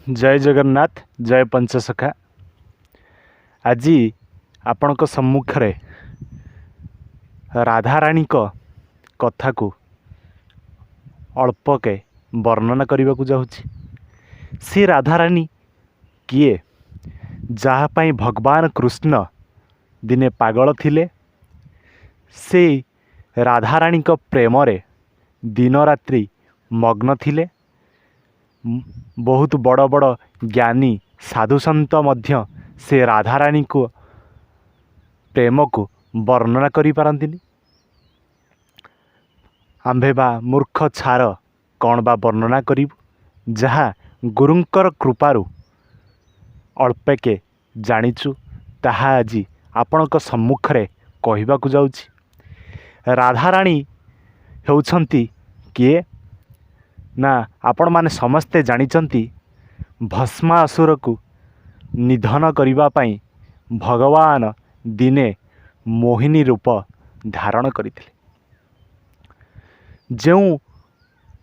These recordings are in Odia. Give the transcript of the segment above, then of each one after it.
जय जगन्नाथ जय पंचसखा। आज आपणक सम्मुख रे राधाराणी कथा को अल्पके वर्णना करने को जाऊँगी। सी राधाराणी किए जहाँपाई भगवान कृष्ण दिने पागल थिले। से राधाराणी प्रेम रे दिन रात्रि मग्न थिले। बहुत बड़ बड़ ज्ञानी साधु संत मध्य से राधाराणी को प्रेम को वर्णना करि पारंतिनी। आंभे बा मूर्ख छार कौन बा वर्णना करिबु। जहाँ गुरुंकर कृपारु अल्पेके जानिचु ताहा आज आपणक सम्मुख रे कहबाकू जाउछि। राधाराणी हेउछंती किए ना आपण माने समस्ते जानिचंती भस्मासुर को निधन करिबा पाई भगवान दिने मोहिनी रूप धारण करथिले। जेउ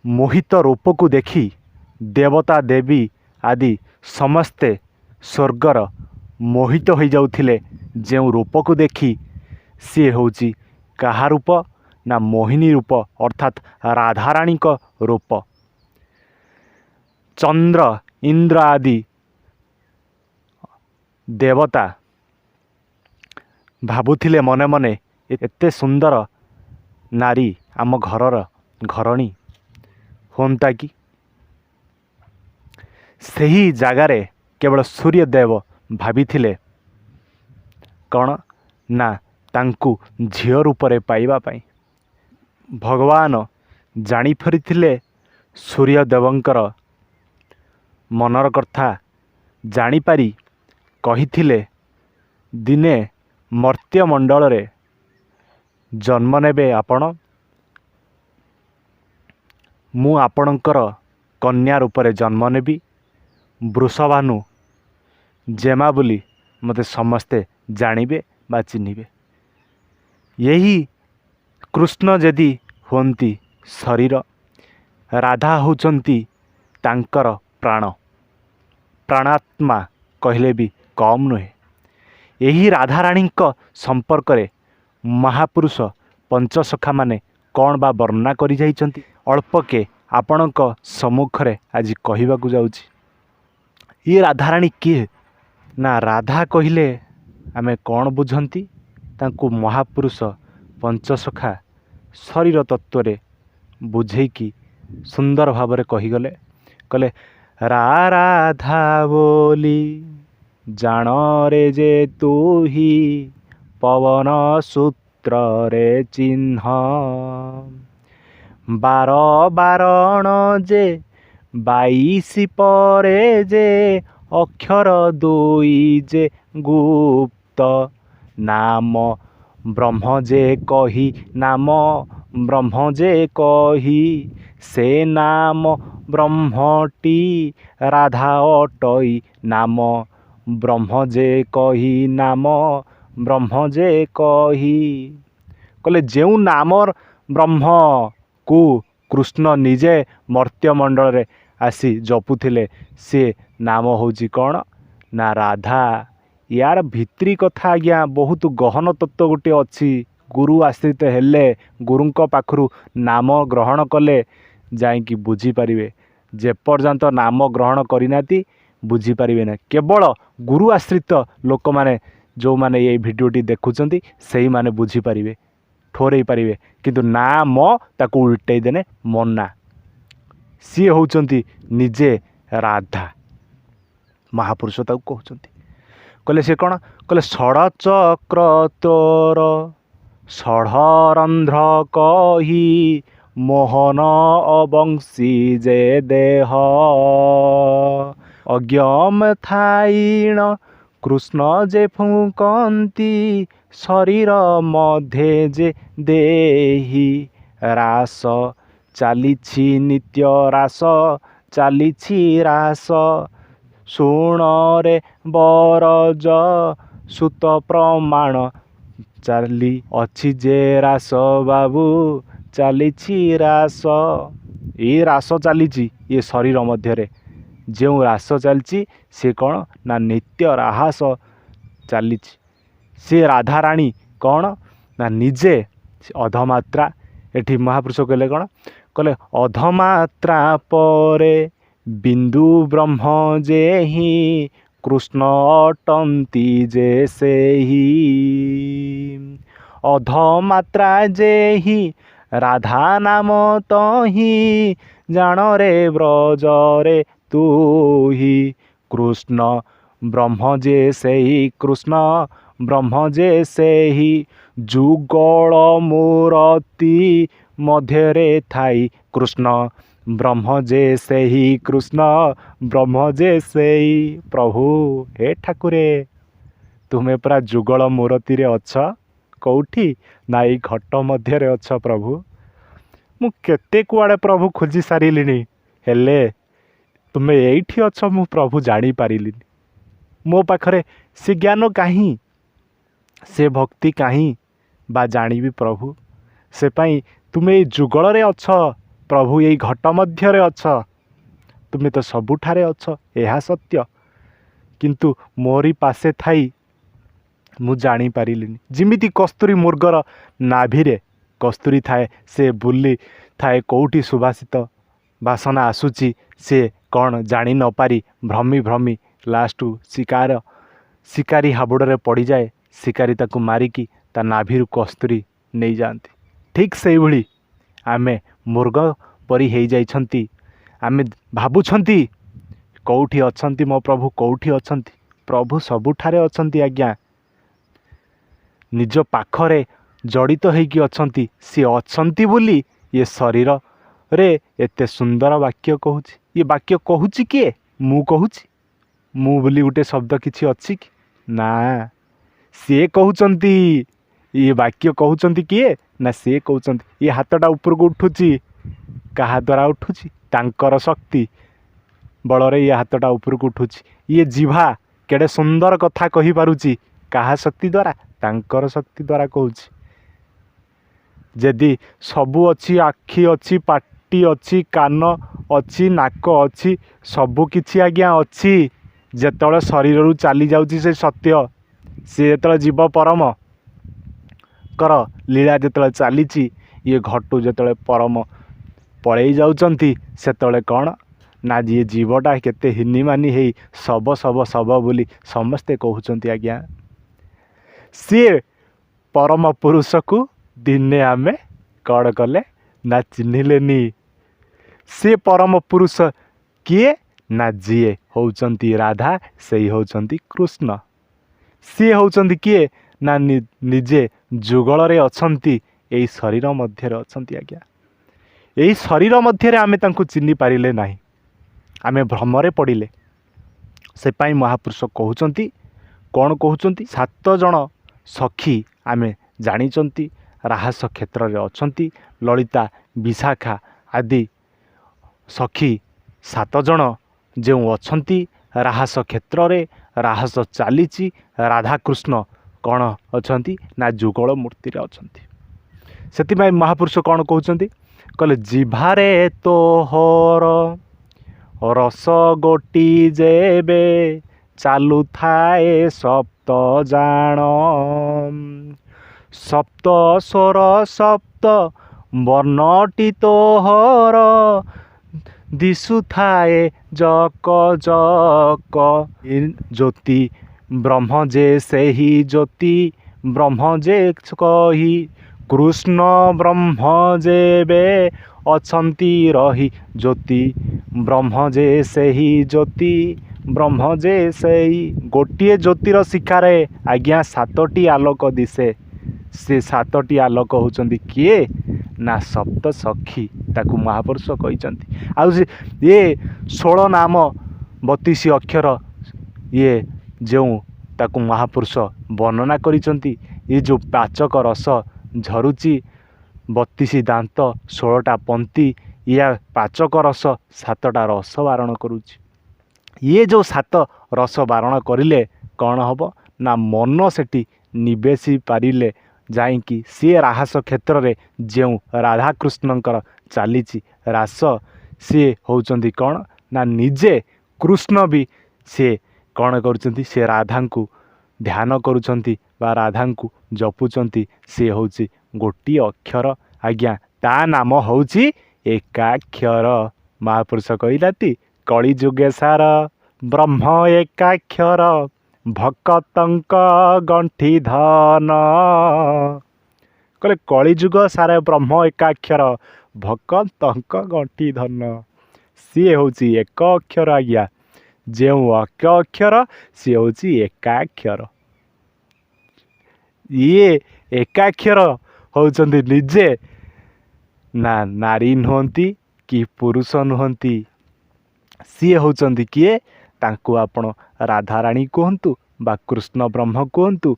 मोहित रूप को देखी देवता देवी आदि समस्ते स्वर्गर मोहित हो जाउथिले। जेउ रूप को देखी सी होउची कहा रूप ना मोहिनी रूप अर्थात राधाराणी को रूप। चंद्र इंद्र आदि देवता भाबुथिले मने मने एते सुंदर नारी आम घरर घरणी होंता कि। सही जगारे केवल सूर्यदेव भाबिथिले कौन ना तांकु झियो रूपरे पाइबा पाई। भगवान जानी फरिथिले सूर्यदेवंकर मनर कथा जानिपारी कहिथिले दिने मर्त्य मंडल रे जन्म नेबे आपण। मु आपणकर कन्या रूपरे जन्म नेबी। वृषभानु जेमा बोली मते समस्ते जानिबे बा चिन्हिबे। यही कृष्ण जदि होंती शरीर राधा होचंती तांकर प्राण प्राणात्मा कहले भी कम नुहे। यही राधाराणी संपर्क रे महापुरुष पंचसखा माने कौन बा वर्णना करि जाइचंती अल्पके आपणक सम्मुख रे आज कहबाकू जाउछि। ये राधाराणी किए ना राधा कहले आमे कौन बुझंती तांकु महापुरुष पंचसखा शरीर तत्व रे बुझेकी सुंदर भावरे कहिगले। कले राधा बोली जान रे जे तू ही पवन सूत्र रे चिन्ह। बार बारण जे 22 परे जे अक्षर दुई जे गुप्त। नाम ब्रह्म जे कही नाम ब्रह्म जे कही से नाम ब्रह्मटी राधा अटई। नाम ब्रह्म जे कही नाम ब्रह्म जे कही। कहले जेउ नामर ब्रह्म को कृष्ण निजे मर्त्य मंडल रे आसी जपुथिले से नाम होची कौन ना राधा। यार भित्री कथा आज्ञा बहुत गहन तत्व गोटे अच्छी। गुरु आश्रित हेले गुरुंक पाखरु नाम ग्रहण कले जाइकी बुझी पारिबे। जे पर्यंत नाम ग्रहण करिनाती बुझी पारिबे ना। केवल गुरु आश्रित लोक माने जो माने ये भिडियोटी देखुचंती सही माने बुझी पारिबे ठोरई पारिबे। किंतु नाम ताकू उल्टै देने मना। सी होउचंती निजे राधा महापुरुष ताकू कहउचंती। कहले से कौन कहले षड़ चक्र तोर षढ़रंध्र कही मोहन अवंशी जे देह। अज्ञम थाइण कृष्ण जे फुकंती शरीर मध्य जे देही। रास चालिछि नित्य रास चालिछि रास। शुण रे बरज सुत प्रमाण चाली अच्छी जे रास बाबू चालिछि रास। ये रास चली ये शरीर मध्य ଯେଉଁ ରାସ ଚାଲିଛି ସେ କ'ଣ ନା ନିତ୍ୟ ରାହାସ ଚାଲିଛି। ସେ ରାଧାରାଣୀ କ'ଣ ନା ନିଜେ ଅଧମାତ୍ରା। ଏଠି ମହାପୁରୁଷ କହିଲେ କ'ଣ କହିଲେ ଅଧମାତ୍ରା ପରେ ବିନ୍ଦୁ ବ୍ରହ୍ମ ଯେହି କୃଷ୍ଣ ଅଟନ୍ତି ଯେ ସେହି। ଅଧମାତ୍ରା ଯେହି ରାଧା ନାମ ତହିଁ ଜାଣରେ ବ୍ରଜରେ ତୁହି। କୃଷ୍ଣ ବ୍ରହ୍ମ ଯେ ସେହି କୃଷ୍ଣ ବ୍ରହ୍ମ ଯେ ସେହି ଯୁଗଳ ମୂରତି ମଧ୍ୟରେ ଥାଇ। କୃଷ୍ଣ ବ୍ରହ୍ମ ଯେ ସେହି କୃଷ୍ଣ ବ୍ରହ୍ମ ଯେ ସେହି। ପ୍ରଭୁ ହେ ଠାକୁରେ ତୁମେ ପୁରା ଯୁଗଳ ମୂରତିରେ ଅଛ। କେଉଁଠି ନା ଏଇ ଘଟ ମଧ୍ୟରେ ଅଛ ପ୍ରଭୁ। ମୁଁ କେତେ କୁଆଡ଼େ ପ୍ରଭୁ ଖୋଜି ସାରିଲିଣି, ହେଲେ ତୁମେ ଏଇଠି ଅଛ ମୁଁ ପ୍ରଭୁ ଜାଣିପାରିଲିନି। ମୋ ପାଖରେ ସେ ଜ୍ଞାନ କାହିଁ, ସେ ଭକ୍ତି କାହିଁ ବା ଜାଣିବି ପ୍ରଭୁ। ସେ ପାଇଁ ତୁମେ ଏଇ ଯୁଗଳରେ ଅଛ ପ୍ରଭୁ, ଏଇ ଘଟ ମଧ୍ୟରେ ଅଛ। ତୁମେ ତ ସବୁଠାରେ ଅଛ, ଏହା ସତ୍ୟ, କିନ୍ତୁ ମୋରି ପାଶେ ଥାଇ ମୁଁ ଜାଣିପାରିଲିନି। ଯେମିତି କସ୍ତୁରୀ ମୃଗର ନାଭିରେ କସ୍ତୁରୀ ଥାଏ, ସେ ବୁଲି ଥାଏ କେଉଁଠି ସୁବାସିତ ବାସନା ଆସୁଛି, ସେ କ'ଣ ଜାଣି ନପାରି ଭ୍ରମି ଭ୍ରମି ଲାଷ୍ଟକୁ ଶିକାରୀ ହାବୁଡ଼ରେ ପଡ଼ିଯାଏ। ଶିକାରୀ ତାକୁ ମାରିକି ତା ନାଭିରୁ କସ୍ତୁରୀ ନେଇଯାଆନ୍ତି। ଠିକ୍ ସେଇଭଳି ଆମେ ମୃଗ ପରି ହେଇଯାଇଛନ୍ତି। ଆମେ ଭାବୁଛନ୍ତି କେଉଁଠି ଅଛନ୍ତି ମୋ ପ୍ରଭୁ, କେଉଁଠି ଅଛନ୍ତି। ପ୍ରଭୁ ସବୁଠାରେ ଅଛନ୍ତି ଆଜ୍ଞା, ନିଜ ପାଖରେ ଜଡ଼ିତ ହେଇକି ଅଛନ୍ତି। ସିଏ ଅଛନ୍ତି ବୋଲି ଏ ଶରୀରରେ ଏତେ ସୁନ୍ଦର ବାକ୍ୟ କହୁଛି। ଏ ବାକ୍ୟ କହୁଛି କିଏ? ମୁଁ କହୁଛି? ମୁଁ ବୋଲି ଗୋଟେ ଶବ୍ଦ କିଛି ଅଛି କି? ନା, ସିଏ କହୁଛନ୍ତି। ଏ ବାକ୍ୟ କହୁଛନ୍ତି କିଏ? ନା ସିଏ କହୁଛନ୍ତି। ଏ ହାତଟା ଉପରକୁ ଉଠୁଛି, କାହା ଦ୍ୱାରା ଉଠୁଛି? ତାଙ୍କର ଶକ୍ତି ବଳରେ ଏ ହାତଟା ଉପରକୁ ଉଠୁଛି। ଇଏ ଜିଭା କେଡ଼େ ସୁନ୍ଦର କଥା କହିପାରୁଛି, କାହା ଶକ୍ତି ଦ୍ୱାରା? ତାଙ୍କର ଶକ୍ତି ଦ୍ୱାରା କହୁଛି। ଯଦି ସବୁ ଅଛି, ଆଖି ଅଛି, ପାଟି ଅଛି, କାନ ଅଛି, ନାକ ଅଛି, ସବୁ କିଛି ଆଜ୍ଞା ଅଛି। ଯେତେବେଳେ ଶରୀରରୁ ଚାଲି ଯାଉଛି ସେ ସତ୍ୟ, ସେ ଯେତେବେଳେ ଜୀବ ପରମଙ୍କର ଲୀଳା ଯେତେବେଳେ ଚାଲିଛି, ଇଏ ଘଟୁ ଯେତେବେଳେ ପରମ ପଳେଇ ଯାଉଛନ୍ତି, ସେତେବେଳେ କ'ଣ ନା ଯିଏ ଜୀବଟା କେତେ ହିନିମାନି ହେଇ ଶବ ବୋଲି ସମସ୍ତେ କହୁଛନ୍ତି ଆଜ୍ଞା। ସିଏ ପରମ ପୁରୁଷକୁ ଦିନେ ଆମେ କ'ଣ କଲେ ନା ଚିହ୍ନିଲେନି। ସେ ପରମ ପୁରୁଷ କିଏ? ନା ଯିଏ ହେଉଛନ୍ତି ରାଧା, ସେଇ ହେଉଛନ୍ତି କୃଷ୍ଣ। ସିଏ ହେଉଛନ୍ତି କିଏ? ନା ନିଜେ ଯୁଗଳରେ ଅଛନ୍ତି, ଏଇ ଶରୀର ମଧ୍ୟରେ ଅଛନ୍ତି ଆଜ୍ଞା। ଏଇ ଶରୀର ମଧ୍ୟରେ ଆମେ ତାଙ୍କୁ ଚିହ୍ନି ପାରିଲେ ନାହିଁ, ଆମେ ଭ୍ରମରେ ପଡ଼ିଲେ। ସେପାଇଁ ମହାପୁରୁଷ କହୁଛନ୍ତି, କ'ଣ କହୁଛନ୍ତି? 7 ଜଣ ସଖୀ ଆମେ ଜାଣିଛନ୍ତି ରାହାସ କ୍ଷେତ୍ରରେ ଅଛନ୍ତି। ଲଳିତା, ବିଶାଖା ଆଦି ସଖୀ 7 ଜଣ ଯେଉଁ ଅଛନ୍ତି ରାହାସ କ୍ଷେତ୍ରରେ, ରାହାସ ଚାଲିଛି। ରାଧାକୃଷ୍ଣ କ'ଣ ଅଛନ୍ତି ନା ଯୁଗଳ ମୂର୍ତ୍ତିରେ ଅଛନ୍ତି। ସେଥିପାଇଁ ମହାପୁରୁଷ କ'ଣ କହୁଛନ୍ତି କହିଲେ ଜିଭାରେ ତୋହର ରସ ଗୋଟି ଯେବେ ଚାଲୁଥାଏ ସପ୍ତ ଜାଣ। ସପ୍ତ ସ୍ୱର ସପ୍ତ ବର୍ଣ୍ଣଟି ତୋହର ଦିଶୁଥାଏ ଜକ ଜକ। ଜ୍ୟୋତି ବ୍ରହ୍ମ ଯେ ସେହି ଜ୍ୟୋତି ବ୍ରହ୍ମ ଯେ କହି। କୃଷ୍ଣ ବ୍ରହ୍ମ ଯେବେ ଅଛନ୍ତି ରହି। ଜ୍ୟୋତି ବ୍ରହ୍ମ ଯେ ସେହି ଜ୍ୟୋତି ବ୍ରହ୍ମ ଯେ ସେହି। ଗୋଟିଏ ଜ୍ୟୋତିର ଶିଖାରେ ଆଜ୍ଞା 7ଟି ଆଲୋକ ଦିଶେ। ସେ 7ଟି ଆଲୋକ ହେଉଛନ୍ତି କିଏ? ନା ସପ୍ତ ସଖୀ, ତାକୁ ମହାପୁରୁଷ କହିଛନ୍ତି। ଆଉ ଇଏ 16 ନାମ 32 ଅକ୍ଷର, ଇଏ ଯେଉଁ ତାକୁ ମହାପୁରୁଷ ବର୍ଣ୍ଣନା କରିଛନ୍ତି। ଏ ଯେଉଁ ପାଚକ ରସ ଝରୁଛି, 32 ଦାନ୍ତ 16ଟା ପନ୍ତି, ଇଏ ପାଚକ ରସ 7ଟା ରସ ବାରଣ କରୁଛି। ଇଏ ଯେଉଁ 7 ରସ ବାରଣ କରିଲେ କ'ଣ ହେବ ନା ମନ ସେଠି ନିବେଶି ପାରିଲେ ଯାଇକି ସିଏ ରାହାସ କ୍ଷେତ୍ରରେ ଯେଉଁ ରାଧାକୃଷ୍ଣଙ୍କର ଚାଲିଛି ରାସ, ସିଏ ହେଉଛନ୍ତି କ'ଣ ନା ନିଜେ କୃଷ୍ଣ ବି ସେ କ'ଣ କରୁଛନ୍ତି, ସେ ରାଧାଙ୍କୁ ଧ୍ୟାନ କରୁଛନ୍ତି ବା ରାଧାଙ୍କୁ ଜପୁଛନ୍ତି। ସେ ହେଉଛି ଗୋଟିଏ ଅକ୍ଷର ଆଜ୍ଞା, ତା ନାମ ହେଉଛି ଏକାକ୍ଷର। ମହାପୁରୁଷ କହିଲାତି କଳିଯୁଗେ ସାର ବ୍ରହ୍ମ ଏକାକ୍ଷର, ଭକତଙ୍କ ଗଣ୍ଠି ଧନ। କହିଲେ କଳିଯୁଗ ସାରା ବ୍ରହ୍ମ ଏକାକ୍ଷର, ଭକତଙ୍କ ଗଣ୍ଠି ଧନ। ସିଏ ହେଉଛି ଏକ ଅକ୍ଷର ଆଜ୍ଞା। ଯେଉଁ ଏକ ଅକ୍ଷର ସିଏ ହେଉଛି ଏକାକ୍ଷର। ଇଏ ଏକାକ୍ଷର ହେଉଛନ୍ତି ନିଜେ ନା ନାରୀ ନୁହନ୍ତି କି ପୁରୁଷ ନୁହନ୍ତି। ସିଏ ହେଉଛନ୍ତି କିଏ? ତାଙ୍କୁ ଆପଣ ରାଧାରାଣୀ କୁହନ୍ତୁ ବା କୃଷ୍ଣ ବ୍ରହ୍ମ କୁହନ୍ତୁ।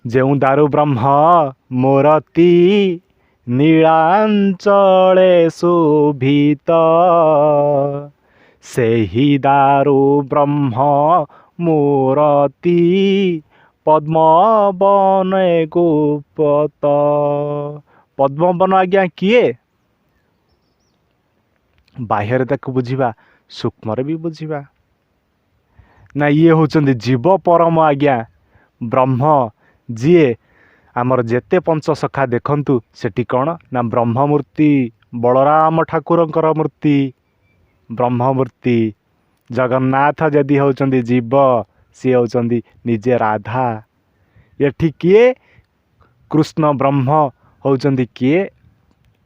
ଯେଉଁ ଦାରୁ ବ୍ରହ୍ମ ମୂରତି, ନୀଳାଞ୍ଚଳେ ଶୋଭିତ, ସେହି ଦାରୁ ବ୍ରହ୍ମ ମୂରତି, ପଦ୍ମବନେ ଗୁପ୍ତ। ପଦ୍ମବନ ଆଜ୍ଞା କିଏ? ବାହ୍ୟରେ ତାକୁ ବୁଝିବା, ସୂକ୍ଷ୍ମରେ ବି ବୁଝିବା। ନା ଇଏ ହେଉଛନ୍ତି ଜୀବ ପରମ ଆଜ୍ଞା ବ୍ରହ୍ମ, ଯିଏ ଆମର ଯେତେ ପଞ୍ଚସଖା ଦେଖନ୍ତୁ ସେଠି କ'ଣ ନା ବ୍ରହ୍ମମୂର୍ତ୍ତି, ବଳରାମ ଠାକୁରଙ୍କର ମୂର୍ତ୍ତି ବ୍ରହ୍ମମୂର୍ତ୍ତି। ଜଗନ୍ନାଥ ଯଦି ହେଉଛନ୍ତି ଜୀବ, ସିଏ ହେଉଛନ୍ତି ନିଜେ ରାଧା। ଏଠି କିଏ? କୃଷ୍ଣ ବ୍ରହ୍ମ ହେଉଛନ୍ତି କିଏ?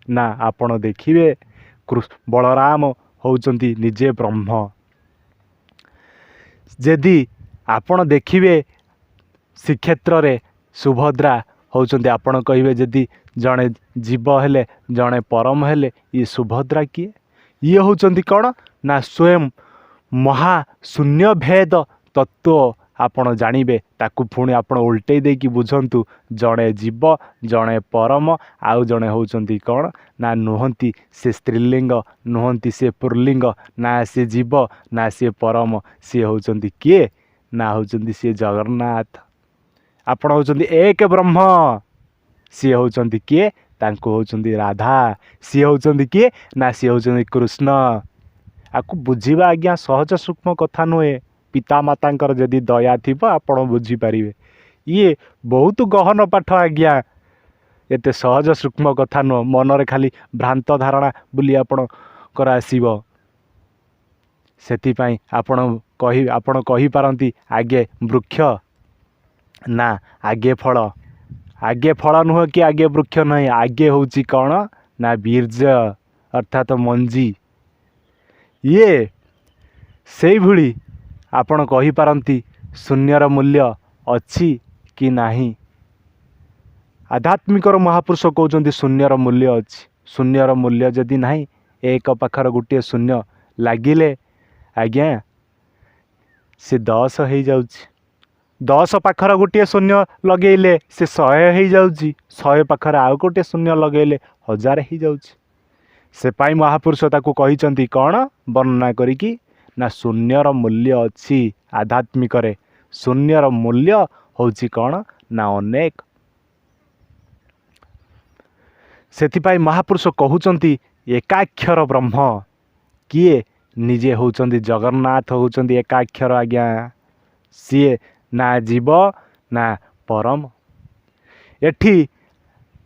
ନା ଆପଣ ଦେଖିବେ ବଳରାମ ହେଉଛନ୍ତି ନିଜେ ବ୍ରହ୍ମ। ଯଦି ଆପଣ ଦେଖିବେ ଶ୍ରୀକ୍ଷେତ୍ରରେ ସୁଭଦ୍ରା ହେଉଛନ୍ତି, ଆପଣ କହିବେ ଯଦି ଜଣେ ଜୀବ ହେଲେ ଜଣେ ପରମ ହେଲେ, ଇଏ ସୁଭଦ୍ରା କିଏ? ଇଏ ହେଉଛନ୍ତି କ'ଣ ନା ସ୍ୱୟଂ ମହାଶୂନ୍ୟ ଭେଦ ତତ୍ତ୍ୱ ଆପଣ ଜାଣିବେ। ତାକୁ ପୁଣି ଆପଣ ଓଲଟେଇ ଦେଇକି ବୁଝନ୍ତୁ। ଜଣେ ଜୀବ, ଜଣେ ପରମ, ଆଉ ଜଣେ ହେଉଛନ୍ତି କ'ଣ ନା ନୁହନ୍ତି ସେ ସ୍ତ୍ରୀଲିଙ୍ଗ, ନୁହନ୍ତି ସେ ପୁର୍ଲିଙ୍ଗ, ନା ସେ ଜୀବ ନା ସେ ପରମ। ସିଏ ହେଉଛନ୍ତି କିଏ? ନା ହେଉଛନ୍ତି ସିଏ ଜଗନ୍ନାଥ। ଆପଣ ହେଉଛନ୍ତି ଏକ ବ୍ରହ୍ମ। ସିଏ ହେଉଛନ୍ତି କିଏ? ତାଙ୍କୁ ହେଉଛନ୍ତି ରାଧା। ସିଏ ହେଉଛନ୍ତି କିଏ? ନା ସିଏ ହେଉଛନ୍ତି କୃଷ୍ଣ। ଆକୁ ବୁଝିବା ଆଜ୍ଞା ସହଜ ସୂକ୍ଷ୍ମ କଥା ନୁହେଁ। ପିତାମାତାଙ୍କର ଯଦି ଦୟା ଥିବ ଆପଣ ବୁଝିପାରିବେ। ଇଏ ବହୁତ ଗହନ ପାଠ ଆଜ୍ଞା, ଏତେ ସହଜ ସୂକ୍ଷ୍ମ କଥା ନୁହଁ। ମନରେ ଖାଲି ଭ୍ରାନ୍ତ ଧାରଣା ବୋଲି ଆପଣଙ୍କର ଆସିବ। ସେଥିପାଇଁ ଆପଣ କହିପାରନ୍ତି ଆଗେ ବୃକ୍ଷ, ନା ଆଗେ ଫଳ। ଆଗେ ଫଳ ନୁହଁ କି ଆଗେ ବୃକ୍ଷ ନାହିଁ। ଆଗେ ହେଉଛି କ'ଣ ନା ବୀର୍ଯ୍ୟ ଅର୍ଥାତ ମଞ୍ଜି। ଇଏ ସେଇଭଳି ଆପଣ କହିପାରନ୍ତି ଶୂନ୍ୟର ମୂଲ୍ୟ ଅଛି କି ନାହିଁ। ଆଧ୍ୟାତ୍ମିକର ମହାପୁରୁଷ କହୁଛନ୍ତି ଶୂନ୍ୟର ମୂଲ୍ୟ ଅଛି। ଶୂନ୍ୟର ମୂଲ୍ୟ ଯଦି ନାହିଁ, ଏକ ପାଖରେ ଗୋଟିଏ ଶୂନ୍ୟ ଲାଗିଲେ ଆଜ୍ଞା ସେ 10 ହେଇଯାଉଛି। 10 ପାଖରେ ଗୋଟିଏ ଶୂନ୍ୟ ଲଗେଇଲେ ସେ 100 ହେଇଯାଉଛି। 100 ପାଖରେ ଆଉ ଗୋଟିଏ ଶୂନ୍ୟ ଲଗେଇଲେ 1000 ହେଇଯାଉଛି। ସେ ପାଇଁ ମହାପୁରୁଷ ତାକୁ କହିଛନ୍ତି କ'ଣ ବର୍ଣ୍ଣନା କରିକି ନା ଶୂନ୍ୟର ମୂଲ୍ୟ ଅଛି ଆଧ୍ୟାତ୍ମିକରେ। ଶୂନ୍ୟର ମୂଲ୍ୟ ହେଉଛି କ'ଣ ନା ଅନେକ। ସେଥିପାଇଁ ମହାପୁରୁଷ କହୁଛନ୍ତି ଏକାକ୍ଷର ବ୍ରହ୍ମ କିଏ? ନିଜେ ହେଉଛନ୍ତି ଜଗନ୍ନାଥ, ହେଉଛନ୍ତି ଏକାକ୍ଷର ଆଜ୍ଞା। ସିଏ ନା ଜୀବ ନା ପରମ। ଏଠି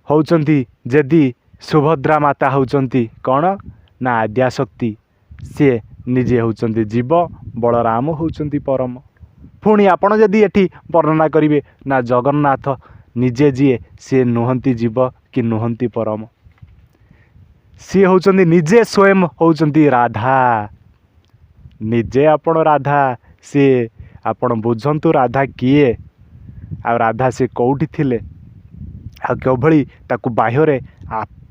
ହେଉଛନ୍ତି ଯଦି ସୁଭଦ୍ରା ମାତା ହେଉଛନ୍ତି କ'ଣ ନା ଆଦ୍ୟାଶକ୍ତି। ସିଏ ନିଜେ ହେଉଛନ୍ତି ଜୀବ, ବଳରାମ ହେଉଛନ୍ତି ପରମ। ପୁଣି ଆପଣ ଯଦି ଏଠି ବର୍ଣ୍ଣନା କରିବେ ନା ଜଗନ୍ନାଥ ନିଜେ ଯିଏ, ସିଏ ନୁହନ୍ତି ଜୀବ କି ନୁହନ୍ତି ପରମ। ସିଏ ହେଉଛନ୍ତି ନିଜେ ସ୍ୱୟଂ ହେଉଛନ୍ତି ରାଧା। ନିଜେ ଆପଣ ରାଧା। ସିଏ ଆପଣ ବୁଝନ୍ତୁ ରାଧା କିଏ, ଆଉ ରାଧା ସେ କେଉଁଠି ଥିଲେ, ଆଉ କେଉଁଭଳି ତାକୁ ବାହ୍ୟରେ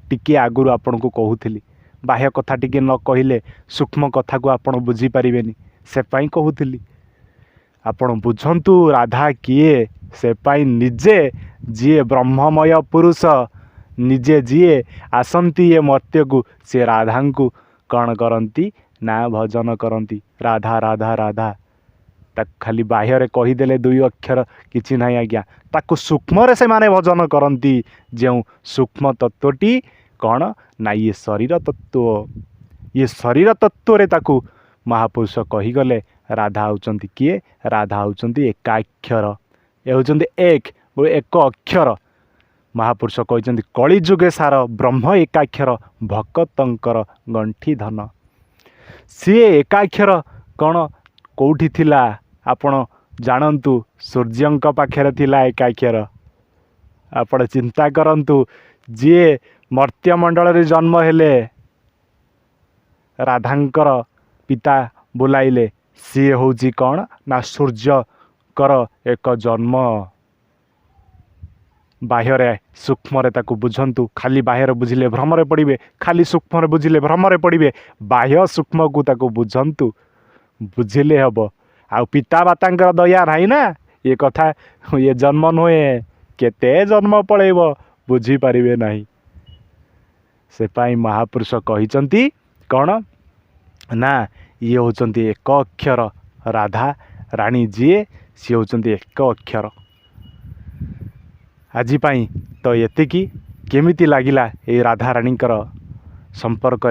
ଟିକିଏ ଆଗରୁ ଆପଣଙ୍କୁ କହୁଥିଲି। ବାହ୍ୟ କଥା ଟିକେ ନ କହିଲେ ସୂକ୍ଷ୍ମ କଥାକୁ ଆପଣ ବୁଝିପାରିବେନି। ସେ ପାଇଁ କହୁଥିଲି ଆପଣ ବୁଝନ୍ତୁ ରାଧା କିଏ। ସେ ପାଇଁ ନିଜେ ଯିଏ ବ୍ରହ୍ମମୟ ପୁରୁଷ, ନିଜେ ଯିଏ ଆସନ୍ତି ଏ ମର୍ତ୍ତ୍ୟକୁ, ସେ ରାଧାଙ୍କୁ କ'ଣ କରନ୍ତି ନା ଭଜନ କରନ୍ତି। ରାଧା ରାଧା ରାଧା। ତାକୁ ଖାଲି ବାହ୍ୟରେ କହିଦେଲେ 2 ଅକ୍ଷର କିଛି ନାହିଁ ଆଜ୍ଞା। ତାକୁ ସୂକ୍ଷ୍ମରେ ସେମାନେ ଭଜନ କରନ୍ତି। ଯେଉଁ ସୂକ୍ଷ୍ମ ତତ୍ତ୍ୱଟି କ'ଣ ନା ଇଏ ଶରୀର ତତ୍ତ୍ୱ। ଇଏ ଶରୀର ତତ୍ତ୍ୱରେ ତାକୁ महापुरुष कहीगले राधा होउचंती किए राधा होउचंती एकाक्षर ए होउचंती एक अक्षर महापुरुष कहते कली जुगे सार ब्रह्म एकाक्षर भक्तंकर गंठी धन सी एकाक्षर कौन कौटी थिला आपण जानतु सूर्यंक पाखरे थिला एकाक्षर आपण चिंता करंतु जी मर्त्यमंडल रे जन्म हेले राधांकर पिता बुलाइले सी होउची कौन ना सूर्यकर एक जन्म बाह्य सूक्ष्म ताकू बुझंतु खाली बाह्य बुझिले भ्रमरे पड़े खाली सूक्ष्म बुझिले भ्रमरे पड़े बाह्य सूक्ष्म को ताकू बुझंतु बुझिले हम आ पिता माता दया नहीं ना ये कथा ये जन्म नुहे केते जन्म पड़ेब बुझीपारे नहीं से पाई महापुरुष कही कौन ना ये होचंती एक अक्षर राधा रानी जी सी होचंती एक अक्षर आज पाई तो एतिकी केमिति लागिला ये राधा रानीकर संपर्क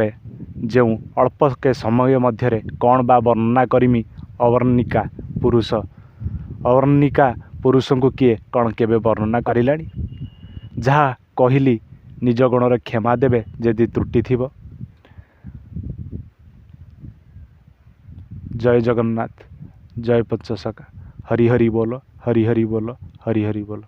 जो अल्प के समय मध्य कौन बा वर्णना करमी अवर्णिका पुरुष को किए कौन केबे वर्णना करिलानी जहाँ कहली निज गुणर क्षमा देवे जदि त्रुटि थिबो। जय जगन्नाथ जय पंचसखा हरि हरि बोलो हरि हरि बोलो हरि हरि बोलो।